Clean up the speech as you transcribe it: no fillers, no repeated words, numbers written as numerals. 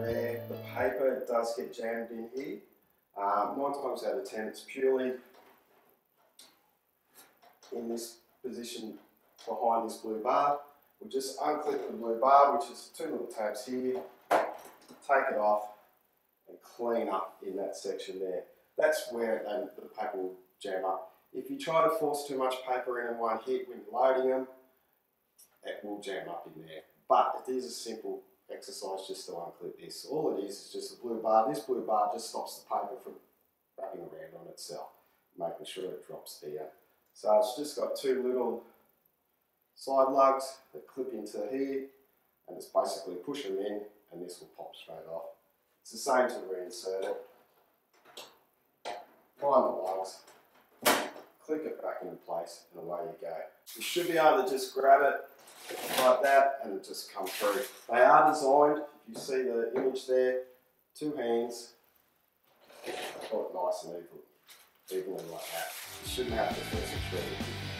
where the paper does get jammed in here. 9 times out of 10 it's purely in this position behind this blue bar. We'll just unclip the blue bar, which is 2 little tabs here, take it off and clean up in that section there. That's where the paper will jam up. If you try to force too much paper in one hit when you're loading them, it will jam up in there. But it is a simple exercise just to unclip this. All it is just a blue bar. This blue bar just stops the paper from wrapping around on itself, making sure it drops down. So it's just got 2 little side lugs that clip into here, and it's basically push them in and this will pop straight off. It's the same to reinsert it. Find the lugs, click it back into place, and away you go. You should be able to just grab it like that and just come through. They are designed, if you see the image there, 2 hands, got it nice and evenly like that. You shouldn't have to press it through.